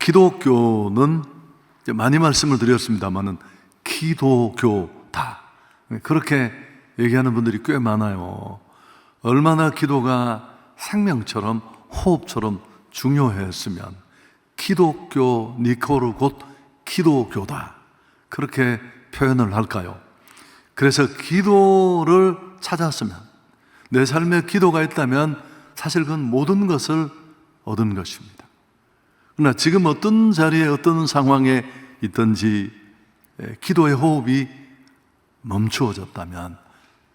기독교는 많이 말씀을 드렸습니다만은 기도교다, 그렇게 얘기하는 분들이 꽤 많아요. 얼마나 기도가 생명처럼 호흡처럼 중요했으면 기독교 니코르 곧 기도교다, 그렇게 표현을 할까요? 그래서 기도를 찾았으면, 내 삶에 기도가 있다면 사실 그건 모든 것을 얻은 것입니다. 그러나 지금 어떤 자리에 어떤 상황에 있든지 기도의 호흡이 멈추어졌다면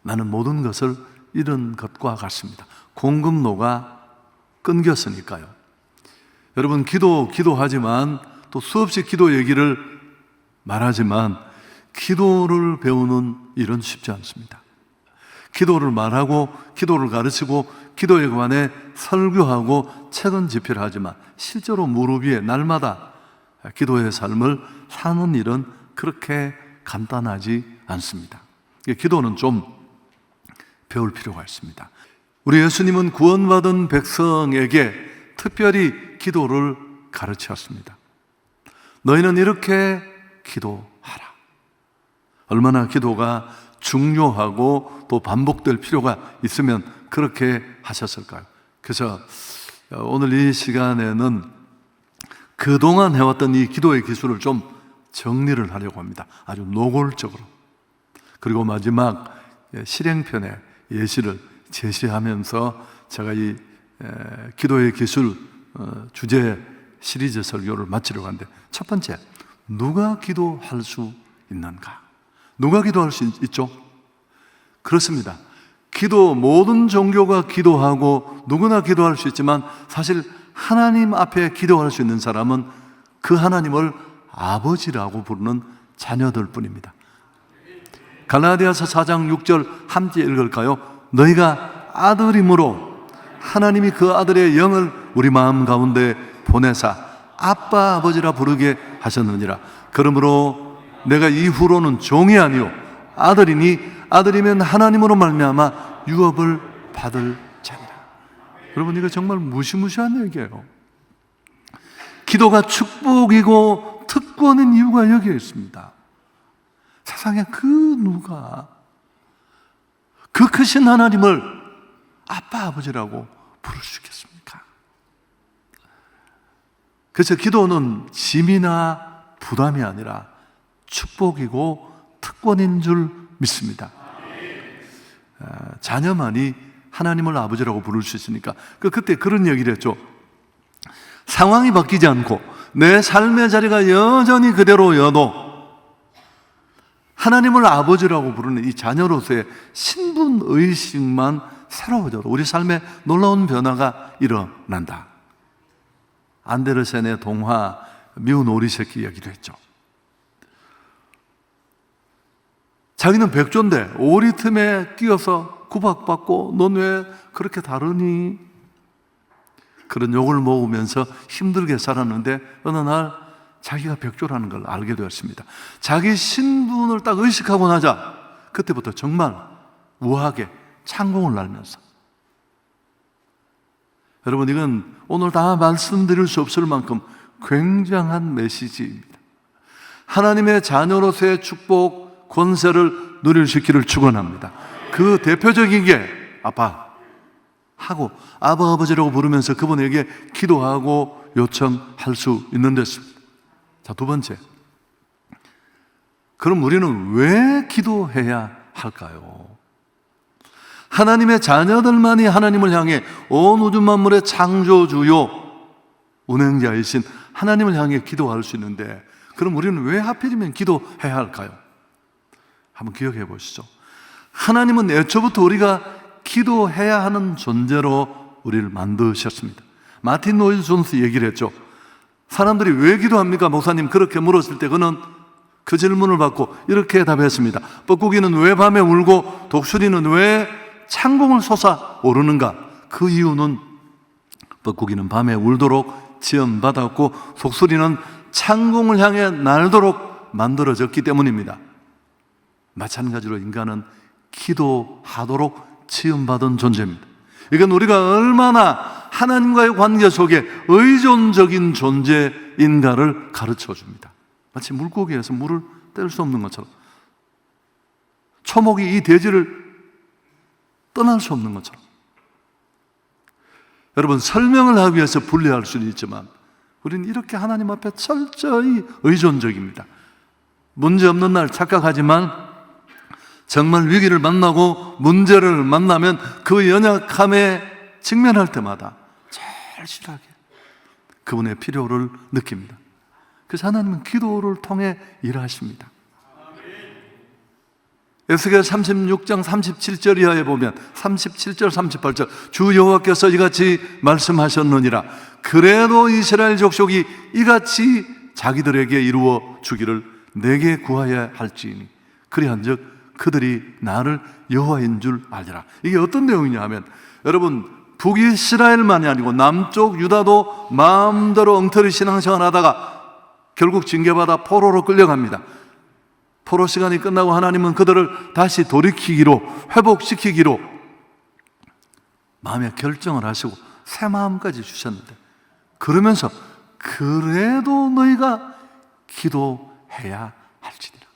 나는 모든 것을 잃은 것과 같습니다. 공급로가 끊겼으니까요. 여러분, 기도하지만 또 수없이 기도 얘기를 말하지만 기도를 배우는 일은 쉽지 않습니다. 기도를 말하고 기도를 가르치고 기도에 관해 설교하고 책은 집필하지만 실제로 무릎 위에 날마다 기도의 삶을 사는 일은 그렇게 간단하지 않습니다. 기도는 좀 배울 필요가 있습니다. 우리 예수님은 구원받은 백성에게 특별히 기도를 가르쳤습니다. 너희는 이렇게 기도하라. 얼마나 기도가 중요하고 또 반복될 필요가 있으면 그렇게 하셨을까요? 그래서 오늘 이 시간에는 그동안 해왔던 이 기도의 기술을 좀 정리를 하려고 합니다. 아주 노골적으로. 그리고 마지막 실행편의 예시를 제시하면서 제가 이 기도의 기술 주제 시리즈 설교를 마치려고 하는데, 첫 번째, 누가 기도할 수 있는가? 누가 기도할 수 있죠? 그렇습니다. 모든 종교가 기도하고 누구나 기도할 수 있지만 사실 하나님 앞에 기도할 수 있는 사람은 그 하나님을 아버지라고 부르는 자녀들 뿐입니다. 갈라디아서 4장 6절 함께 읽을까요? 너희가 아들이므로 하나님이 그 아들의 영을 우리 마음 가운데 보내사 아빠 아버지라 부르게 하셨느니라. 그러므로 내가 이후로는 종이 아니요 아들이니 아들이면 하나님으로 말미암아 유업을 받을 자니라. 여러분, 이거 정말 무시무시한 얘기예요. 기도가 축복이고 특권인 이유가 여기에 있습니다. 세상에 그 누가 그 크신 하나님을 아빠 아버지라고 부를 수 있겠습니까? 그래서 기도는 짐이나 부담이 아니라 축복이고 특권인 줄 믿습니다. 자녀만이 하나님을 아버지라고 부를 수 있으니까 그때 그런 얘기를 했죠. 상황이 바뀌지 않고 내 삶의 자리가 여전히 그대로여도 하나님을 아버지라고 부르는 이 자녀로서의 신분의식만 새로워져도 우리 삶에 놀라운 변화가 일어난다. 안데르센의 동화 미운 오리 새끼 이야기도 했죠. 자기는 백조인데 오리 틈에 끼어서 구박받고 넌 왜 그렇게 다르니? 그런 욕을 먹으면서 힘들게 살았는데 어느 날 자기가 백조라는 걸 알게 되었습니다. 자기 신분을 딱 의식하고 나자 그때부터 정말 우아하게 창공을 날면서, 여러분, 이건 오늘 다 말씀드릴 수 없을 만큼 굉장한 메시지입니다. 하나님의 자녀로서의 축복, 권세를 누릴 수 있기를 축원합니다. 그 대표적인 게 아빠 하고 아바 아버지라고 부르면서 그분에게 기도하고 요청할 수 있는 데습니다. 자, 두 번째, 그럼 우리는 왜 기도해야 할까요? 하나님의 자녀들만이 하나님을 향해 온 우주 만물의 창조주요 운행자이신 하나님을 향해 기도할 수 있는데, 그럼 우리는 왜 하필이면 기도해야 할까요? 한번 기억해 보시죠. 하나님은 애초부터 우리가 기도해야 하는 존재로 우리를 만드셨습니다. 마틴 로이드 존스 얘기를 했죠. 사람들이 왜 기도합니까? 목사님, 그렇게 물었을 때 그는 그 질문을 받고 이렇게 답했습니다. 뻐꾸기는 왜 밤에 울고 독수리는 왜 창공을 솟아오르는가? 그 이유는 뻐꾸기는 밤에 울도록 지음받았고 독수리는 창공을 향해 날도록 만들어졌기 때문입니다. 마찬가지로 인간은 기도하도록 지음받은 존재입니다. 이건 우리가 얼마나 하나님과의 관계 속에 의존적인 존재인 인가를 가르쳐 줍니다. 마치 물고기에서 물을 뗄 수 없는 것처럼, 초목이 이 대지를 떠날 수 없는 것처럼. 여러분, 설명을 하기 위해서 분리할 수는 있지만 우리는 이렇게 하나님 앞에 철저히 의존적입니다. 문제 없는 날 착각하지만 정말 위기를 만나고 문제를 만나면 그 연약함에 직면할 때마다 절실하게 그분의 필요를 느낍니다. 그래서 하나님은 기도를 통해 일하십니다. 에스겔 36장 37절 이하에 보면 37절 38절 주 여호와께서 이같이 말씀하셨느니라. 그래도 이스라엘 족속이 이같이 자기들에게 이루어 주기를 내게 구하여야 할지니 그리한즉 그들이 나를 여호와인 줄 알리라. 이게 어떤 내용이냐 하면, 여러분, 북이스라엘만이 아니고 남쪽 유다도 마음대로 엉터리 신앙생활 하다가 결국 징계받아 포로로 끌려갑니다. 포로 시간이 끝나고 하나님은 그들을 다시 돌이키기로, 회복시키기로 마음의 결정을 하시고 새 마음까지 주셨는데, 그러면서 그래도 너희가 기도해야 할지니라.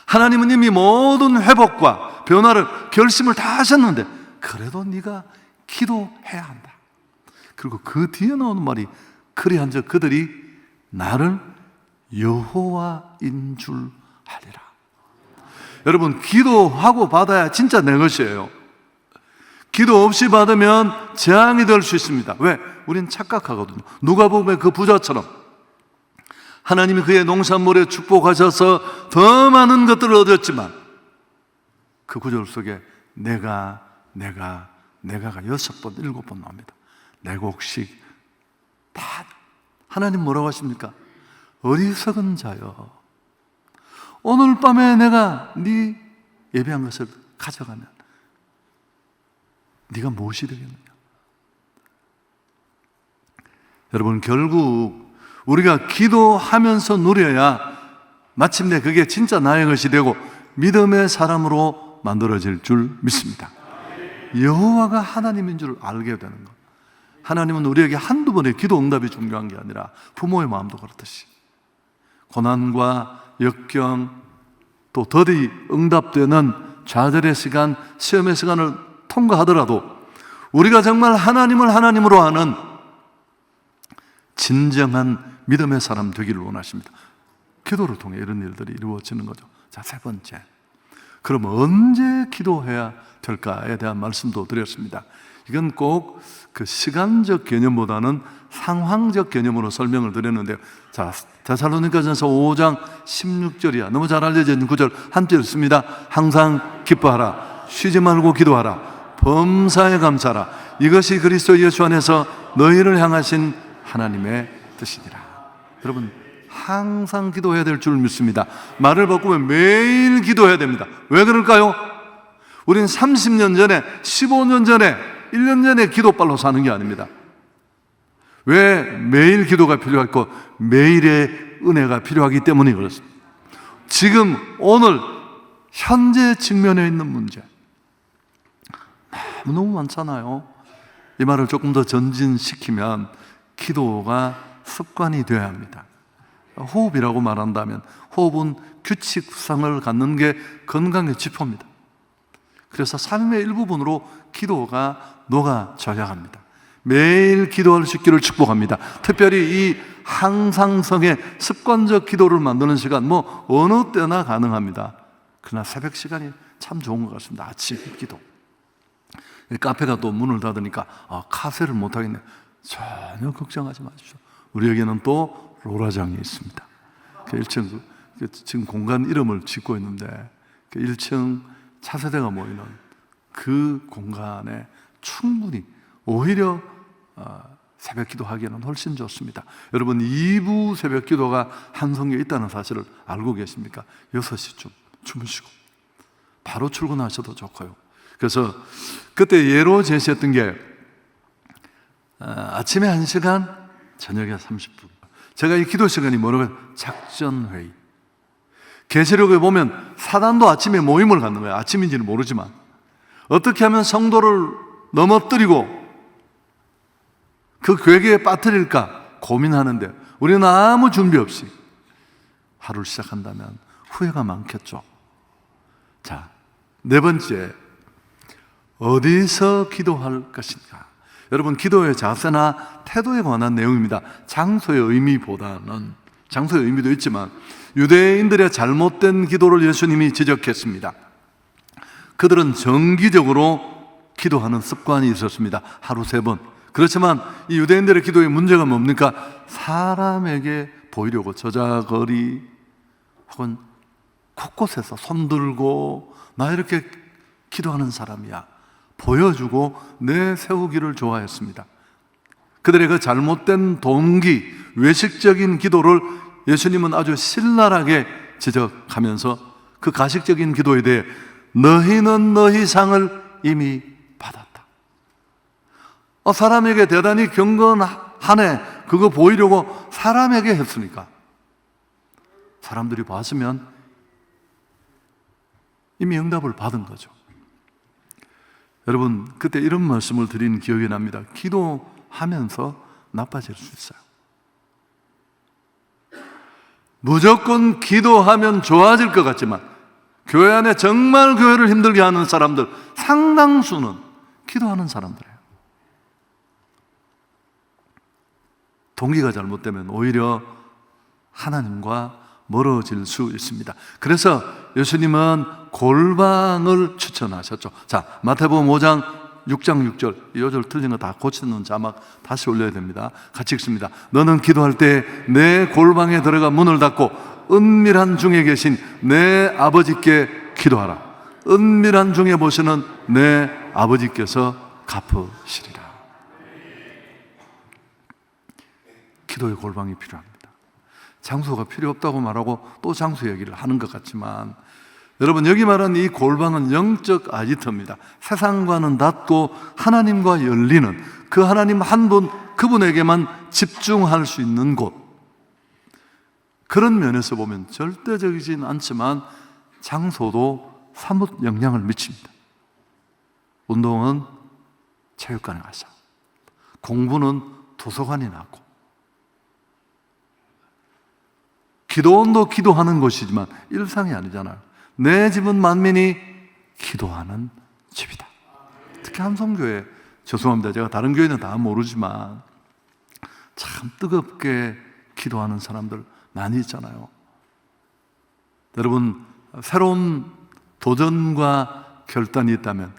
하나님은 이미 모든 회복과 변화를 결심을 다 하셨는데 그래도 네가 기도해야 한다. 그리고 그 뒤에 나오는 말이 그리한즉 그들이 나를 여호와인 줄 알리라. 여러분, 기도하고 받아야 진짜 내 것이에요. 기도 없이 받으면 재앙이 될 수 있습니다. 왜? 우린 착각하거든요. 누가복음의 그 부자처럼 하나님이 그의 농산물에 축복하셔서 더 많은 것들을 얻었지만 그 구절 속에 내가가 6번, 7번 나옵니다. 내 곡식 다. 하나님 뭐라고 하십니까? 어리석은 자여, 오늘 밤에 내가 네 예배한 것을 가져가면 네가 무엇이 되겠느냐? 여러분, 결국 우리가 기도하면서 누려야 마침내 그게 진짜 나의 것이 되고 믿음의 사람으로 만들어질 줄 믿습니다. 여호와가 하나님인 줄 알게 되는 것. 하나님은 우리에게 한두 번의 기도 응답이 중요한 게 아니라 부모의 마음도 그렇듯이 고난과 역경, 또 더디 응답되는 좌절의 시간, 시험의 시간을 통과하더라도 우리가 정말 하나님을 하나님으로 아는 진정한 믿음의 사람 되기를 원하십니다. 기도를 통해 이런 일들이 이루어지는 거죠. 자, 세 번째, 그럼 언제 기도해야 될까에 대한 말씀도 드렸습니다. 이건 꼭 그 시간적 개념보다는 상황적 개념으로 설명을 드렸는데요. 자, 데살로니가전서 5장 16절이야. 너무 잘 알려져 있는 구절 함께 읽습니다. 항상 기뻐하라, 쉬지 말고 기도하라, 범사에 감사하라. 이것이 그리스도 예수 안에서 너희를 향하신 하나님의 뜻이니라. 여러분, 항상 기도해야 될 줄 믿습니다. 말을 바꾸면 매일 기도해야 됩니다. 왜 그럴까요? 우린 30년 전에, 15년 전에, 1년 전에 기도빨로 사는 게 아닙니다. 왜 매일 기도가 필요할까? 매일의 은혜가 필요하기 때문에 그렇습니다. 지금 오늘 현재 직면해 있는 문제 너무 많잖아요. 이 말을 조금 더 전진시키면 기도가 습관이 되어야 합니다. 호흡이라고 말한다면 호흡은 규칙성을 갖는 게 건강의 지표입니다. 그래서 삶의 일부분으로 기도가 녹아져야 합니다. 매일 기도할 수 있기를 축복합니다. 특별히 이 항상성의 습관적 기도를 만드는 시간, 어느 때나 가능합니다. 그러나 새벽 시간이 참 좋은 것 같습니다. 아침 기도. 카페가 또 문을 닫으니까 카페를 못하겠네. 전혀 걱정하지 마십시오. 우리에게는 또 로라장이 있습니다. 그 1층, 지금 공간 이름을 짓고 있는데 그 1층 차세대가 모이는 그 공간에 충분히 오히려 새벽 기도하기에는 훨씬 좋습니다. 여러분, 2부 새벽 기도가 한 성교에 있다는 사실을 알고 계십니까? 6시쯤 주무시고 바로 출근하셔도 좋고요. 그래서 그때 예로 제시했던 게 아침에 1시간, 저녁에 30분. 제가 이 기도 시간이 뭐라고 해요? 작전회의. 계시록에 보면 사단도 아침에 모임을 갖는 거예요. 아침인지는 모르지만 어떻게 하면 성도를 넘어뜨리고 그 괴계에 빠뜨릴까, 고민하는데 우리는 아무 준비 없이 하루를 시작한다면 후회가 많겠죠. 자, 네 번째, 어디서 기도할 것인가? 여러분, 기도의 자세나 태도에 관한 내용입니다. 장소의 의미보다는, 장소의 의미도 있지만 유대인들의 잘못된 기도를 예수님이 지적했습니다. 그들은 정기적으로 기도하는 습관이 있었습니다. 하루 3번. 그렇지만 이 유대인들의 기도의 문제가 뭡니까? 사람에게 보이려고 저자거리 혹은 곳곳에서 손들고 나 이렇게 기도하는 사람이야 보여주고 내세우기를 좋아했습니다. 그들의 그 잘못된 동기, 외식적인 기도를 예수님은 아주 신랄하게 지적하면서 그 가식적인 기도에 대해 너희는 너희 상을 이미 받았다. 사람에게 대단히 경건하네, 그거 보이려고 사람에게 했으니까 사람들이 봤으면 이미 응답을 받은 거죠. 여러분, 그때 이런 말씀을 드린 기억이 납니다. 기도하면서 나빠질 수 있어요. 무조건 기도하면 좋아질 것 같지만 교회 안에 정말 교회를 힘들게 하는 사람들 상당수는 기도하는 사람들이에요. 동기가 잘못되면 오히려 하나님과 멀어질 수 있습니다. 그래서 예수님은 골방을 추천하셨죠. 자, 마태복음 5장 6장 6절, 이 요절 틀린 거 다 고치는 자막 다시 올려야 됩니다. 같이 읽습니다. 너는 기도할 때 내 골방에 들어가 문을 닫고 은밀한 중에 계신 내 아버지께 기도하라. 은밀한 중에 보시는 내 아버지께서 갚으시리라. 기도의 골방이 필요합니다. 장소가 필요 없다고 말하고 또 장소 얘기를 하는 것 같지만 여러분, 여기 말한 이 골방은 영적 아지트입니다. 세상과는 닫고 하나님과 열리는 그 하나님 한 분, 그분에게만 집중할 수 있는 곳. 그런 면에서 보면 절대적이진 않지만 장소도 사뭇 영향을 미칩니다. 운동은 체육관에 가서, 공부는 도서관이 나고, 기도원도 기도하는 곳이지만 일상이 아니잖아요. 내 집은 만민이 기도하는 집이다. 특히 함성교회, 죄송합니다, 제가 다른 교회는 다 모르지만 참 뜨겁게 기도하는 사람들 많이 있잖아요. 여러분, 새로운 도전과 결단이 있다면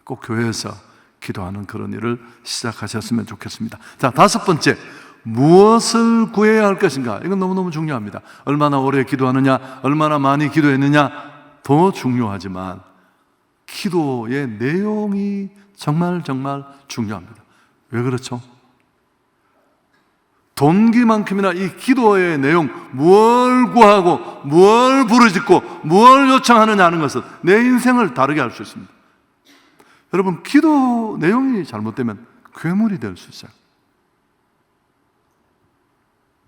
꼭 교회에서 기도하는 그런 일을 시작하셨으면 좋겠습니다. 자, 5번째, 무엇을 구해야 할 것인가? 이건 너무너무 중요합니다. 얼마나 오래 기도하느냐, 얼마나 많이 기도했느냐 더 중요하지만 기도의 내용이 정말 중요합니다. 왜 그렇죠? 동기만큼이나 이 기도의 내용, 뭘 구하고 뭘 부르짖고 뭘 요청하느냐 하는 것은 내 인생을 다르게 할 수 있습니다. 여러분, 기도 내용이 잘못되면 괴물이 될 수 있어요.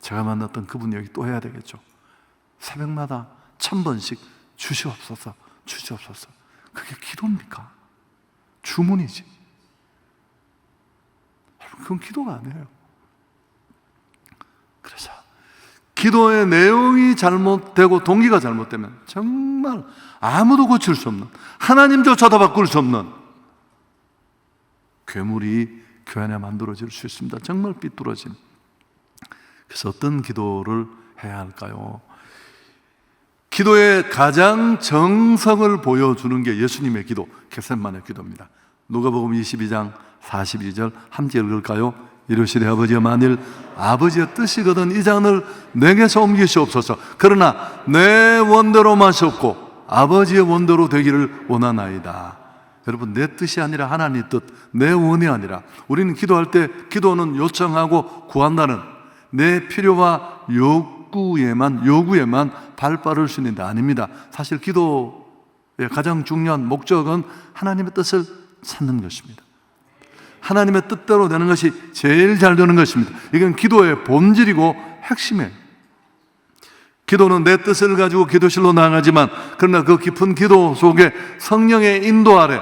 제가 만났던 그분 얘기 또 해야 되겠죠. 새벽마다 1000번씩 주시옵소서, 주시옵소서. 그게 기도입니까? 주문이지. 그건 기도가 아니에요. 그래서 기도의 내용이 잘못되고 동기가 잘못되면 정말 아무도 고칠 수 없는, 하나님조차도 바꿀 수 없는 괴물이 교회 안에 만들어질 수 있습니다. 정말 삐뚤어진. 그래서 어떤 기도를 해야 할까요? 기도의 가장 정석을 보여주는 게 예수님의 기도, 겟세마네 기도입니다. 누가복음 22장 42절 함께 읽을까요? 이르시되 아버지여, 만일 아버지의 뜻이거든 이 잔을 내게서 옮기시옵소서. 그러나 내 원대로 마시옵고 아버지의 원대로 되기를 원하나이다. 여러분, 내 뜻이 아니라 하나님의 뜻, 내 원이 아니라, 우리는 기도할 때 기도는 요청하고 구한다는 내 필요와 요구에만 발빠를 수 있는데 아닙니다. 사실 기도의 가장 중요한 목적은 하나님의 뜻을 찾는 것입니다. 하나님의 뜻대로 되는 것이 제일 잘 되는 것입니다. 이건 기도의 본질이고 핵심이에요. 기도는 내 뜻을 가지고 기도실로 나아가지만 그러나 그 깊은 기도 속에 성령의 인도 아래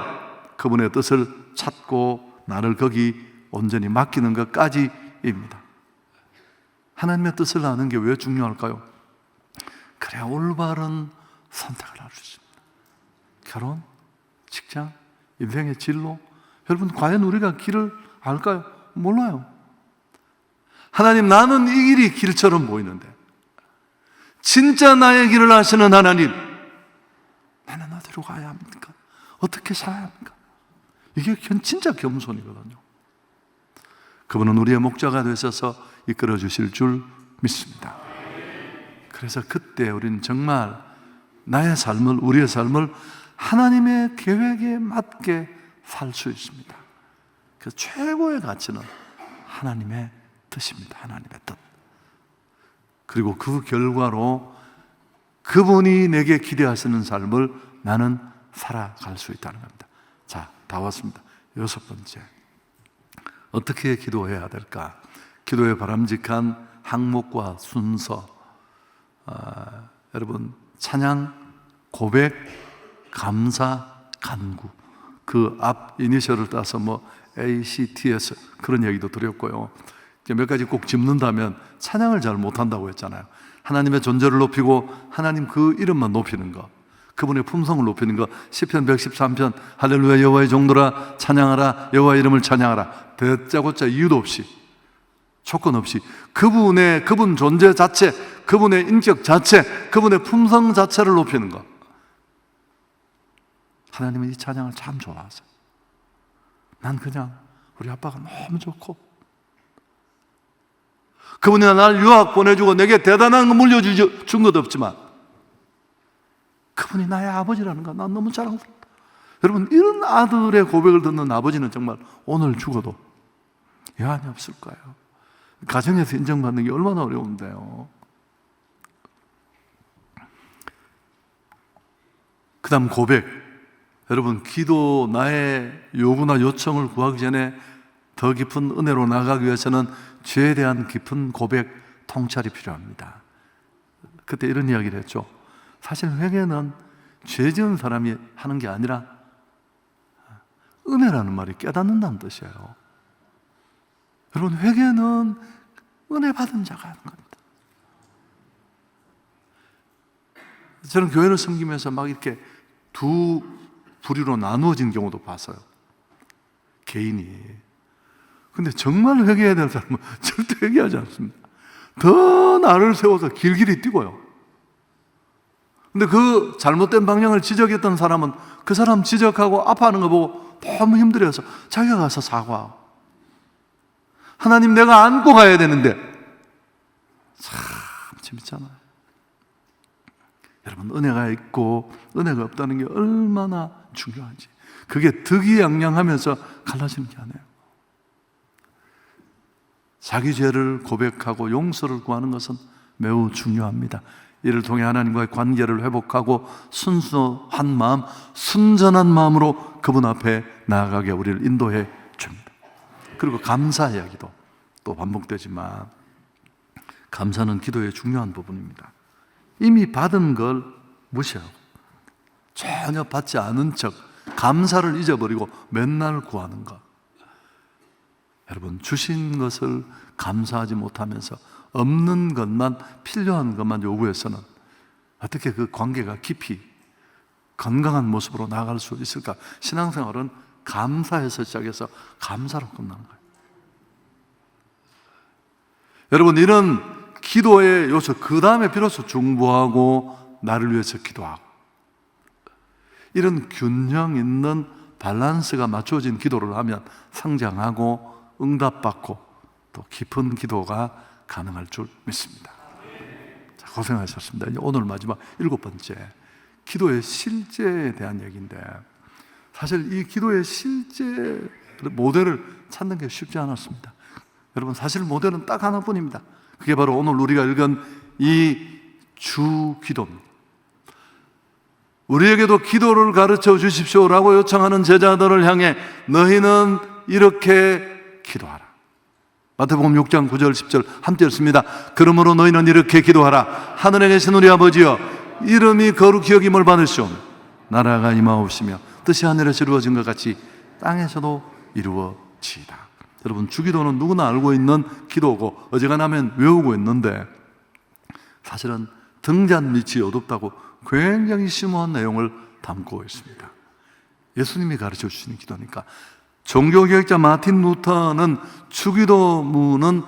그분의 뜻을 찾고 나를 거기 온전히 맡기는 것까지입니다. 하나님의 뜻을 아는 게 왜 중요할까요? 그래야 올바른 선택을 할 수 있습니다. 결혼, 직장, 인생의 진로. 여러분, 과연 우리가 길을 알까요? 몰라요. 하나님, 나는 이 길이 길처럼 보이는데 진짜 나의 길을 아시는 하나님, 나는 어디로 가야 합니까? 어떻게 살아야 합니까? 이게 진짜 겸손이거든요. 그분은 우리의 목자가 되셔서 이끌어 주실 줄 믿습니다. 그래서 그때 우리는 정말 나의 삶을, 우리의 삶을 하나님의 계획에 맞게 살 수 있습니다. 그 최고의 가치는 하나님의 뜻입니다. 하나님의 뜻. 그리고 그 결과로 그분이 내게 기대하시는 삶을 나는 살아갈 수 있다는 겁니다. 자, 다 왔습니다. 6번째, 어떻게 기도해야 될까? 기도의 바람직한 항목과 순서. 여러분, 찬양, 고백, 감사, 간구. 그 앞 이니셜을 따서 ACTS 그런 얘기도 드렸고요. 몇 가지 꼭 짚는다면 찬양을 잘 못한다고 했잖아요. 하나님의 존재를 높이고 하나님 그 이름만 높이는 것, 그분의 품성을 높이는 것. 시편 113편 할렐루야 여호와의 종들아 찬양하라, 여호와의 이름을 찬양하라. 다짜고짜 이유도 없이, 조건 없이 그분 존재 자체, 그분의 인격 자체, 그분의 품성 자체를 높이는 것. 하나님은 이 찬양을 참 좋아하세요. 난 그냥 우리 아빠가 너무 좋고, 그분이 날 유학 보내주고 내게 대단한 거 물려준 것도 없지만 그분이 나의 아버지라는 거 난 너무 자랑스럽다. 여러분, 이런 아들의 고백을 듣는 아버지는 정말 오늘 죽어도 여한이 없을 거예요. 가정에서 인정받는 게 얼마나 어려운데요. 그 다음 고백. 여러분, 기도, 나의 요구나 요청을 구하기 전에 더 깊은 은혜로 나가기 위해서는 죄에 대한 깊은 고백, 통찰이 필요합니다. 그때 이런 이야기를 했죠. 사실 회개는 죄 지은 사람이 하는 게 아니라 은혜라는 말이 깨닫는다는 뜻이에요. 여러분, 회개는 은혜 받은 자가 하는 겁니다. 저는 교회를 섬기면서 막 이렇게 두 부류로 나누어진 경우도 봤어요. 개인이. 근데 정말 회개해야 될 사람은 절대 회개하지 않습니다. 더 나를 세워서 길길이 뛰고요. 근데 그 잘못된 방향을 지적했던 사람은 그 사람 지적하고 아파하는 거 보고 너무 힘들어서 자기가 가서 사과하고, 하나님 내가 안고 가야 되는데, 참 재밌잖아요. 여러분, 은혜가 있고 은혜가 없다는 게 얼마나 중요한지, 그게 득이양양하면서 갈라지는 게 아니에요. 자기 죄를 고백하고 용서를 구하는 것은 매우 중요합니다. 이를 통해 하나님과의 관계를 회복하고 순수한 마음, 순전한 마음으로 그분 앞에 나아가게 우리를 인도해 줍니다. 그리고 감사 이야기도 또 반복되지만, 감사는 기도의 중요한 부분입니다. 이미 받은 걸 무시하고 전혀 받지 않은 척 감사를 잊어버리고 맨날 구하는 것. 여러분, 주신 것을 감사하지 못하면서 없는 것만, 필요한 것만 요구해서는 어떻게 그 관계가 깊이 건강한 모습으로 나아갈 수 있을까? 신앙생활은 감사에서 시작해서 감사로 끝나는 거예요. 여러분, 이런 기도의 요소, 그 다음에 비로소 중보하고 나를 위해서 기도하고, 이런 균형 있는 밸런스가 맞춰진 기도를 하면 성장하고 응답받고 또 깊은 기도가 가능할 줄 믿습니다. 자, 고생하셨습니다. 이제 오늘 마지막 7번째, 기도의 실제에 대한 얘기인데, 사실 이 기도의 실제 모델을 찾는 게 쉽지 않았습니다. 여러분, 사실 모델은 딱 하나뿐입니다. 그게 바로 오늘 우리가 읽은 이 주 기도입니다. 우리에게도 기도를 가르쳐 주십시오라고 요청하는 제자들을 향해 너희는 이렇게 기도하라. 마태복음 6장 9절 10절 함께 읽습니다. 그러므로 너희는 이렇게 기도하라. 하늘에 계신 우리 아버지여, 이름이 거룩히 여김을 받으시오며 나라가 임하옵시며 뜻이 하늘에서 이루어진 것 같이 땅에서도 이루어지이다. 여러분, 주기도는 누구나 알고 있는 기도고 어지간하면 외우고 있는데 사실은 등잔 밑이 어둡다고 굉장히 심오한 내용을 담고 있습니다. 예수님이 가르쳐 주시는 기도니까. 종교개혁자 마틴 루터는 주기도문은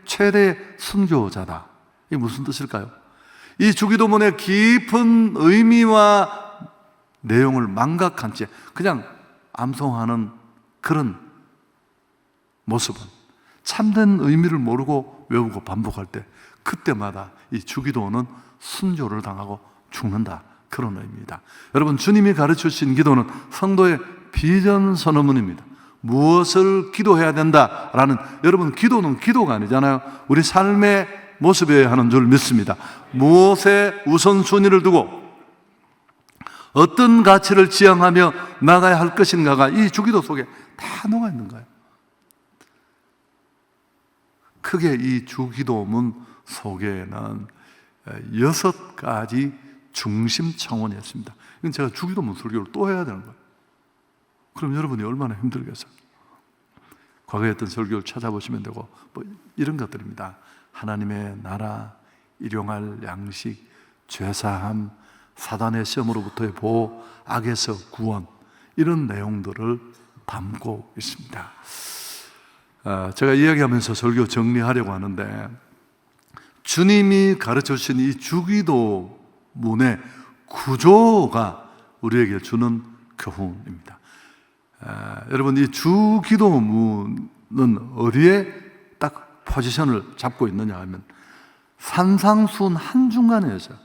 최대의 순교자다. 이게 무슨 뜻일까요? 이 주기도문의 깊은 의미와 내용을 망각한 채 그냥 암송하는 그런 모습은 참된 의미를 모르고 외우고 반복할 때 그때마다 이 주기도는 순교를 당하고 죽는다, 그런 의미입니다. 여러분, 주님이 가르쳐 주신 기도는 성도의 비전 선언문입니다. 무엇을 기도해야 된다라는, 여러분, 기도는 기도가 아니잖아요. 우리 삶의 모습이어야 하는 줄 믿습니다. 무엇에 우선순위를 두고 어떤 가치를 지향하며 나가야 할 것인가가 이 주기도 속에 다 녹아 있는 거예요. 크게 이 주기도문 속에는 6가지 중심 차원이 있습니다. 이건 제가 주기도문 설교를 또 해야 되는 거예요. 그럼 여러분이 얼마나 힘들겠어요? 과거에 했던 설교를 찾아보시면 되고, 뭐 이런 것들입니다. 하나님의 나라, 일용할 양식, 죄사함, 사단의 시험으로부터의 보호, 악에서 구원, 이런 내용들을 담고 있습니다. 제가 이야기하면서 설교 정리하려고 하는데, 주님이 가르쳐 주신 이 주기도문의 구조가 우리에게 주는 교훈입니다. 여러분, 이 주기도문은 어디에 딱 포지션을 잡고 있느냐 하면 산상수훈 한중간에 있어요.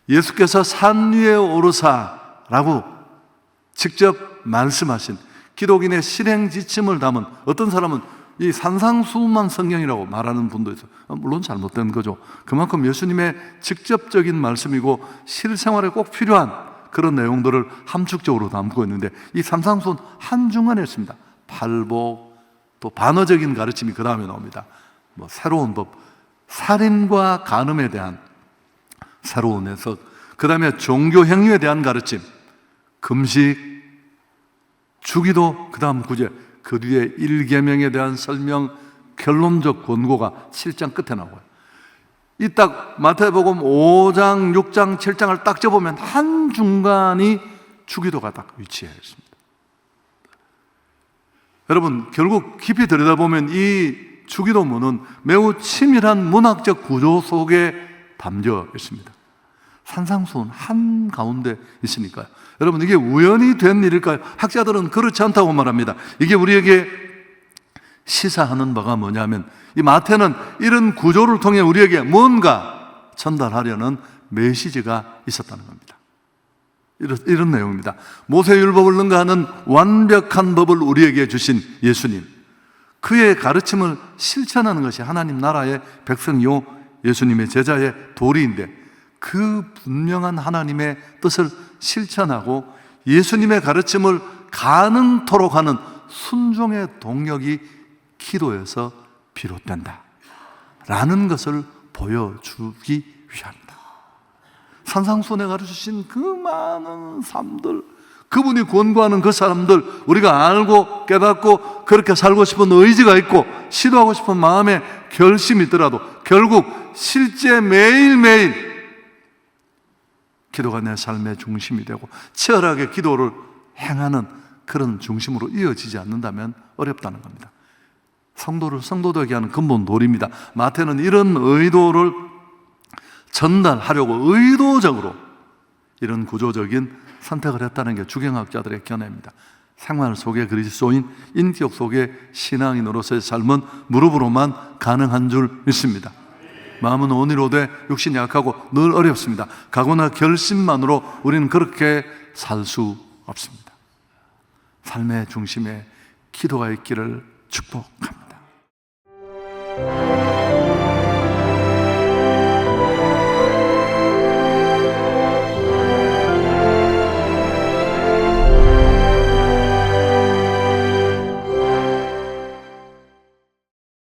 예수께서 산 위에 오르사라고 직접 말씀하신 기독인의 실행 지침을 담은, 어떤 사람은 이 산상수훈만 성경이라고 말하는 분도 있어요. 물론 잘못된 거죠. 그만큼 예수님의 직접적인 말씀이고 실생활에 꼭 필요한 그런 내용들을 함축적으로 담고 있는데, 이 산상수훈 한중간에 있습니다. 팔복, 또 반어적인 가르침이 그 다음에 나옵니다. 뭐 새로운 법, 살인과 간음에 대한 새로운 해석, 그 다음에 종교 행위에 대한 가르침, 금식, 주기도, 그 다음 구제, 그 뒤에 일계명에 대한 설명, 결론적 권고가 7장 끝에 나와요. 이 딱 마태복음 5장, 6장, 7장을 딱 접으면 한중간이 주기도가 딱 위치해 있습니다. 여러분, 결국 깊이 들여다보면 이 주기도문은 매우 치밀한 문학적 구조 속에 담겨 있습니다. 산상수훈 한가운데 있으니까요. 여러분, 이게 우연히 된 일일까요? 학자들은 그렇지 않다고 말합니다. 이게 우리에게 시사하는 바가 뭐냐면, 이 마태는 이런 구조를 통해 우리에게 뭔가 전달하려는 메시지가 있었다는 겁니다. 이런 내용입니다. 모세율법을 능가하는 완벽한 법을 우리에게 주신 예수님, 그의 가르침을 실천하는 것이 하나님 나라의 백성이요 예수님의 제자의 도리인데, 그 분명한 하나님의 뜻을 실천하고 예수님의 가르침을 가능토록 하는 순종의 동력이 기도에서 비롯된다 라는 것을 보여주기 위함이다. 산상수훈에 가르쳐주신 그 많은 삶들, 그분이 권고하는 그 사람들, 우리가 알고 깨닫고 그렇게 살고 싶은 의지가 있고 시도하고 싶은 마음의 결심이 있더라도 결국 실제 매일매일 기도가 내 삶의 중심이 되고 치열하게 기도를 행하는 그런 중심으로 이어지지 않는다면 어렵다는 겁니다. 성도를 성도되게 하는 근본 도리입니다. 마태는 이런 의도를 전달하려고 의도적으로 이런 구조적인 선택을 했다는 게 주경학자들의 견해입니다. 생활 속의 그리스도인, 인격 속의 신앙인으로서의 삶은 무릎으로만 가능한 줄 믿습니다. 마음은 온이로되 육신이 약하고 늘 어렵습니다. 각오나 결심만으로 우리는 그렇게 살 수 없습니다. 삶의 중심에 기도가 있기를 축복합니다.